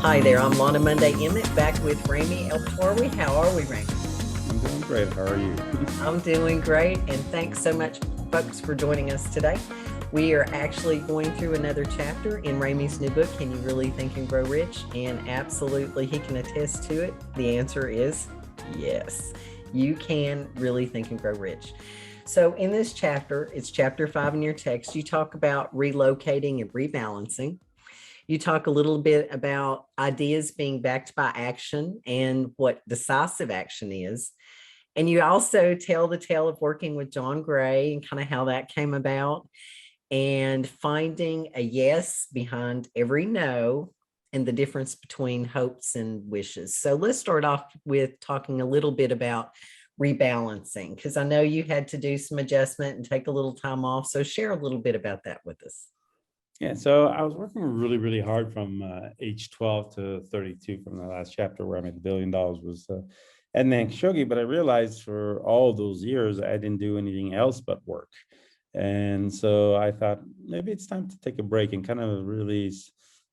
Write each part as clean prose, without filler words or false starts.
Hi there, I'm Lanna Monday Emmett back with Ramy El-Batarawi. How are we, Ramy? I'm doing great. How are you? I'm doing great, and thanks so much, folks, for joining us today. We are actually going through another chapter in Ramy's new book, Can You Really Think and Grow Rich? And absolutely, he can attest to it. The answer is yes, you can really think and grow rich. So in this chapter, it's chapter 5 in your text, you talk about relocating and rebalancing. You talk a little bit about ideas being backed by action and what decisive action is. And you also tell the tale of working with John Gray and kind of how that came about and finding a yes behind every no and the difference between hopes and wishes. So let's start off with talking a little bit about rebalancing, because I know you had to do some adjustment and take a little time off. So share a little bit about that with us. Yeah, so I was working really, really hard from age 12 to 32 from the last chapter where I made $1 billion was at Khashoggi, but I realized for all those years I didn't do anything else but work. And so I thought maybe it's time to take a break and kind of really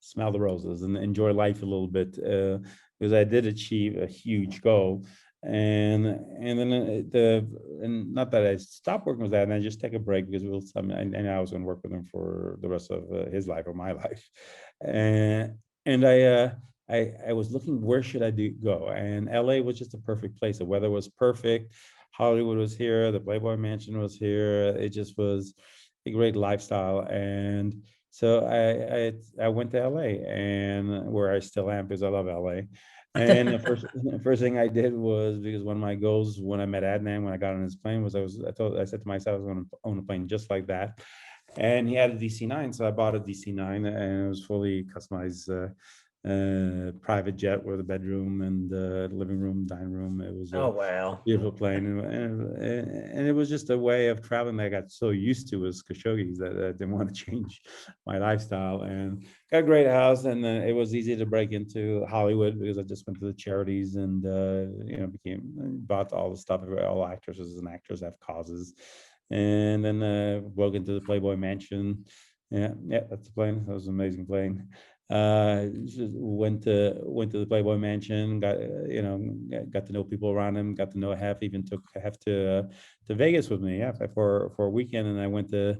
smell the roses and enjoy life a little bit because I did achieve a huge goal. And then and not that I stopped working with that, and I just take a break because I was going to work with him for the rest of his life or my life, and I was looking where should I go, and LA was just a perfect place. The weather was perfect, Hollywood was here, the Playboy Mansion was here. It just was a great lifestyle, and so I went to LA, and where I still am because I love LA. And the first thing I did was because one of my goals when I met Adnan, when I got on his plane, was I said to myself I was going to own a plane just like that. And he had a DC-9, so I bought a DC-9, and it was fully customized private jet with a bedroom and living room, dining room. It was Oh, a wow. beautiful plane, and it was just a way of traveling that I got so used to as Khashoggi's that I didn't want to change my lifestyle. And got a great house, and it was easy to break into Hollywood because I just went to the charities and bought all the stuff. All actresses and actors have causes, and then broke into the Playboy Mansion. Yeah, that's the plane. That was an amazing plane. Just went to the Playboy Mansion, got to know people around him, got to know even took half to Vegas with me, yeah, for a weekend. And I went to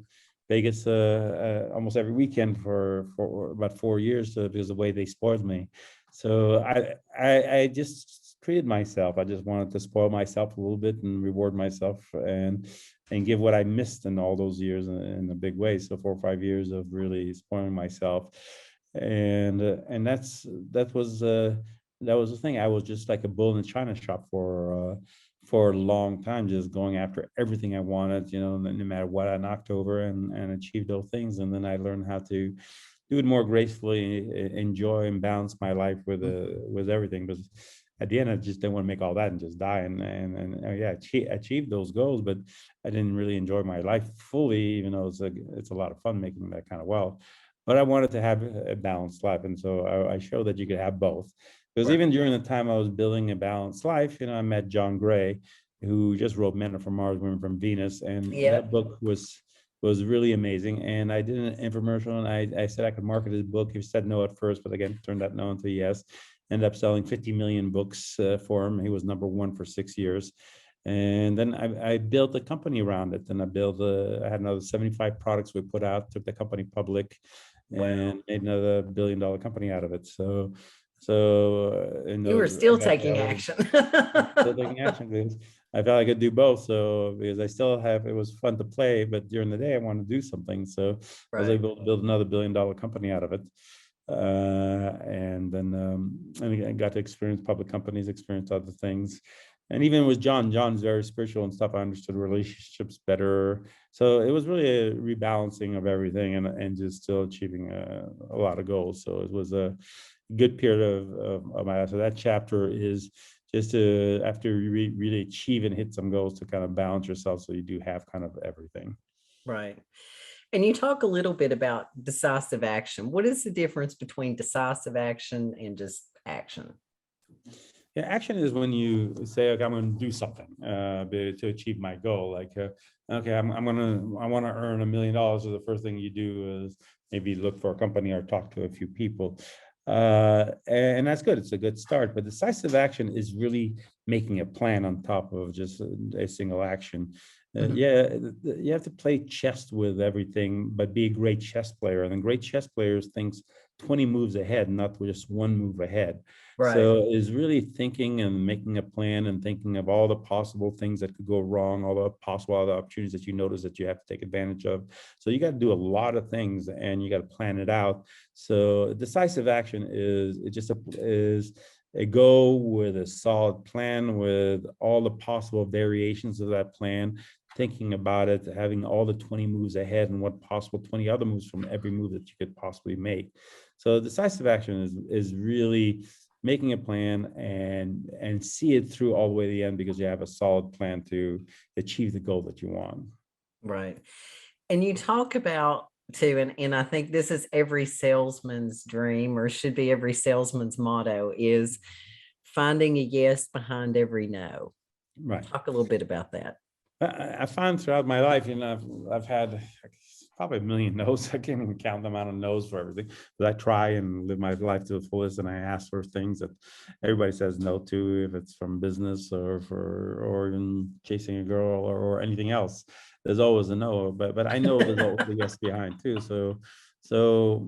Vegas almost every weekend for about 4 years because of the way they spoiled me. So I just treated myself. I just wanted to spoil myself a little bit and reward myself and give what I missed in all those years in a big way. So 4 or 5 years of really spoiling myself, and that was the thing. I was just like a bull in a china shop for a long time, just going after everything I wanted, no matter what I knocked over, and achieved those things. And then I learned how to do it more gracefully, enjoy and balance my life with everything. Because at the end, I just didn't want to make all that and just die and yeah, achieve those goals. But I didn't really enjoy my life fully, even though it's a lot of fun making that kind of wealth. But I wanted to have a balanced life, and so I showed that you could have both. Because Right. even during the time I was building a balanced life, I met John Gray, who just wrote Men Are From Mars, Women From Venus, and that Yep. book was really amazing. And I did an infomercial, and I said I could market his book. He said no at first, but again, turned that no into yes. Ended up selling 50 million books for him. He was #1 for 6 years. And then I built a company around it. And I had another 75 products we put out, took the company public, Wow. and made another $1 billion company out of it. So in You were those, still I taking was action. still taking action because I felt I could do both. So because I still have, it was fun to play, but during the day I wanted to do something. So I was Right. able to build another $1 billion company out of it. And then and I got to experience public companies, experience other things. And even with John's very spiritual and stuff. I understood relationships better. So it was really a rebalancing of everything, and just still achieving a lot of goals. So it was a good period of my life. So that chapter is just to, after you really achieve and hit some goals, to kind of balance yourself so you do have kind of everything. Right. And you talk a little bit about decisive action. What is the difference between decisive action and just action? Yeah, action is when you say, okay, I'm going to do something to achieve my goal. Like, okay, I want to earn $1 million. So the first thing you do is maybe look for a company or talk to a few people. And that's good. It's a good start. But decisive action is really making a plan on top of just a single action. Yeah, you have to play chess with everything, but be a great chess player. And then great chess players thinks 20 moves ahead, not just one move ahead. Right. So is really thinking and making a plan and thinking of all the possible things that could go wrong, all the possible other opportunities that you notice that you have to take advantage of. So you got to do a lot of things and you got to plan it out. So decisive action is a go with a solid plan with all the possible variations of that plan, thinking about it, having all the 20 moves ahead and what possible 20 other moves from every move that you could possibly make. So decisive action is really making a plan and see it through all the way to the end because you have a solid plan to achieve the goal that you want. Right. And you talk about too, and I think this is every salesman's dream, or should be every salesman's motto, is finding a yes behind every no. Right. Talk a little bit about that. I found throughout my life, I've had probably a million no's. I can't even count the amount of no's for everything. But I try and live my life to the fullest, and I ask for things that everybody says no to, if it's from business or in chasing a girl or anything else. There's always a no, but I know there's always a yes behind too. So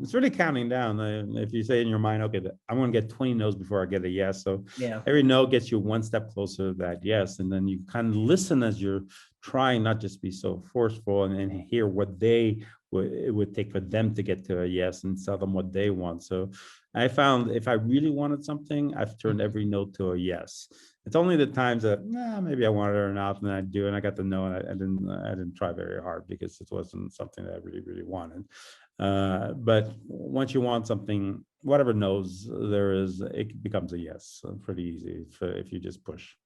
it's really counting down. If you say in your mind, okay, I'm going to get 20 no's before I get a yes. So Yeah. every no gets you one step closer to that yes. And then you kind of listen as you're trying, not just be so forceful and hear what it would take for them to get to a yes and tell them what they want. So I found if I really wanted something, I've turned every no to a yes. It's only the times that maybe I wanted it or not, and I do, and I got the no, and I didn't try very hard because it wasn't something that I really wanted. But once you want something, whatever no's there is, it becomes a yes. Pretty easy if you just push.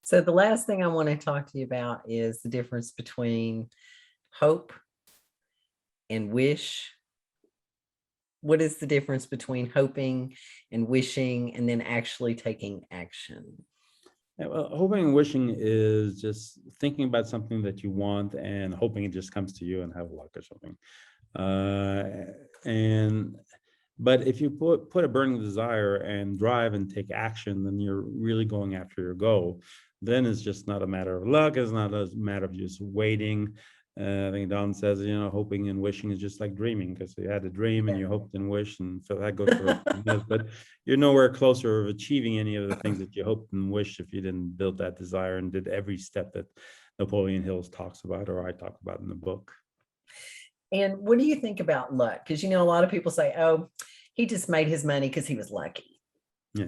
So the last thing I want to talk to you about is the difference between hope and wish. What is the difference between hoping and wishing and then actually taking action? Yeah, well, hoping and wishing is just thinking about something that you want and hoping it just comes to you and have luck or something. And but if you put a burning desire and drive and take action, then you're really going after your goal. Then it's just not a matter of luck. It's not a matter of just waiting. I think Don says, hoping and wishing is just like dreaming, because you had a dream and you hoped and wished, and so that goes for but you're nowhere closer of achieving any of the things that you hoped and wished if you didn't build that desire and did every step that Napoleon Hill talks about or I talk about in the book. And what do you think about luck? Because, a lot of people say, oh, he just made his money because he was lucky. Yeah.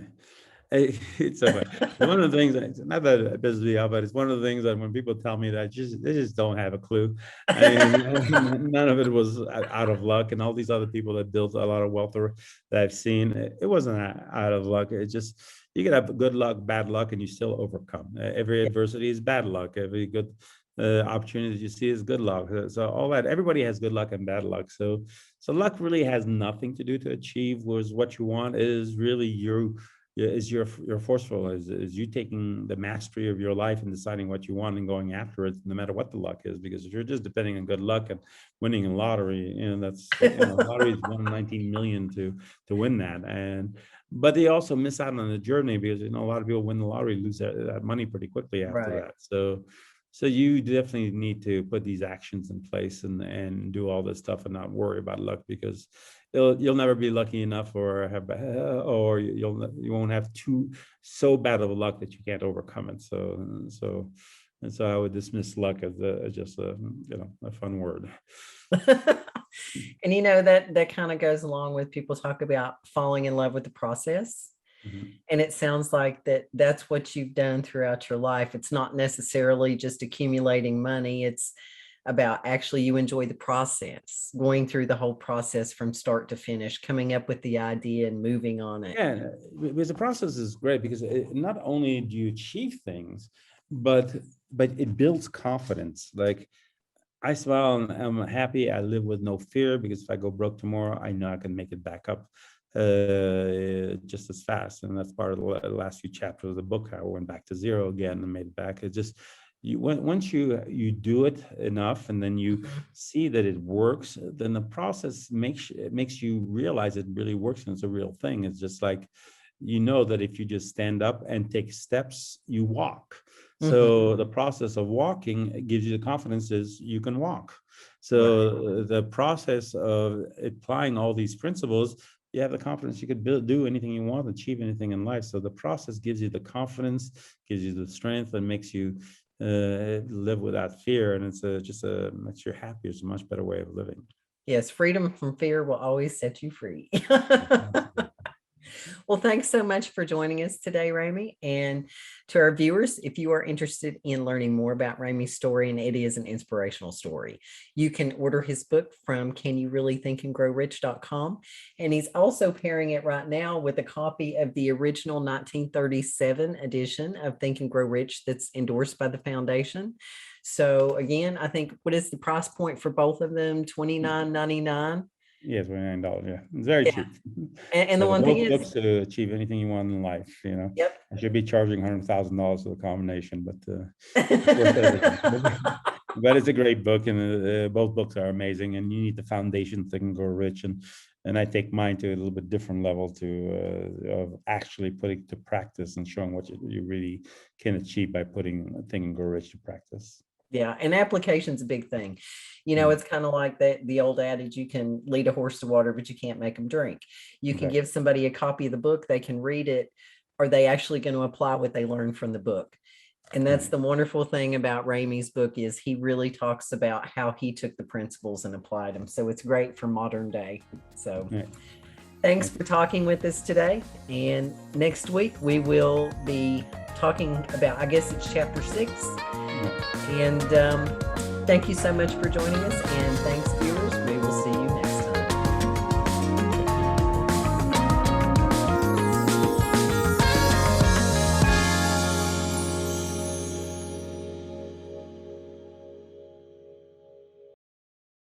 It's so funny. One of the things, not that it pisses me off, but it's one of the things that when people tell me that they just don't have a clue. None of it was out of luck, and all these other people that built a lot of wealth that I've seen, it wasn't out of luck. It just, you could have good luck, bad luck, and you still overcome. Every adversity is bad luck. Every good opportunity you see is good luck. So all that, everybody has good luck and bad luck. So luck really has nothing to do to achieve was what you want. It is really your forceful is you taking the mastery of your life and deciding what you want and going after it no matter what the luck is. Because if you're just depending on good luck and winning a lottery, that's lottery is 119 million to win that. But they also miss out on the journey because a lot of people win the lottery, lose that money pretty quickly after that. So you definitely need to put these actions in place and do all this stuff and not worry about luck, because you'll never be lucky enough or you won't have so bad of luck that you can't overcome it. So I would dismiss luck as just a fun word. And that kind of goes along with people talk about falling in love with the process. Mm-hmm. And it sounds like that's what you've done throughout your life. It's not necessarily just accumulating money. It's about actually you enjoy the process, going through the whole process from start to finish, coming up with the idea and moving on it. Yeah, because the process is great because not only do you achieve things, but it builds confidence. Like, I smile and I'm happy. I live with no fear because if I go broke tomorrow, I know I can make it back up just as fast. And that's part of the last few chapters of the book. I went back to zero again and made it back. It just, once you do it enough, and then you see that it works, then the process makes you realize it really works and it's a real thing. It's just like, that if you just stand up and take steps, you walk. So the process of walking gives you the confidence is you can walk. So the process of applying all these principles, you have the confidence you could do anything you want, achieve anything in life. So the process gives you the confidence, gives you the strength, and makes you live without fear. And it's makes you happier. It's a much better way of living. Yes, freedom from fear will always set you free. Well, thanks so much for joining us today, Ramy. And to our viewers, if you are interested in learning more about Ramy's story, and it is an inspirational story, you can order his book from canyourreallythinkandgrowrich.com. And he's also pairing it right now with a copy of the original 1937 edition of Think and Grow Rich that's endorsed by the foundation. So again, I think, what is the price point for both of them? $29.99. Yeah, $29. Yeah, it's very cheap. And the one thing is, books to achieve anything you want in life. Yep. I should be charging $100,000 for the combination, but but it's a great book, and both books are amazing. And you need the foundation Think and Grow Rich, and I take mine to a little bit different level of actually putting to practice and showing what you really can achieve by putting Think and Grow Rich to practice. Yeah, and application's a big thing. It's kind of like the old adage, you can lead a horse to water, but you can't make them drink. You can give somebody a copy of the book, they can read it. Are they actually going to apply what they learned from the book? And that's the wonderful thing about Ramy's book, is he really talks about how he took the principles and applied them. So it's great for modern day. So thanks for talking with us today. And next week we will be talking about, I guess it's chapter 6. And thank you so much for joining us. And thanks, viewers. We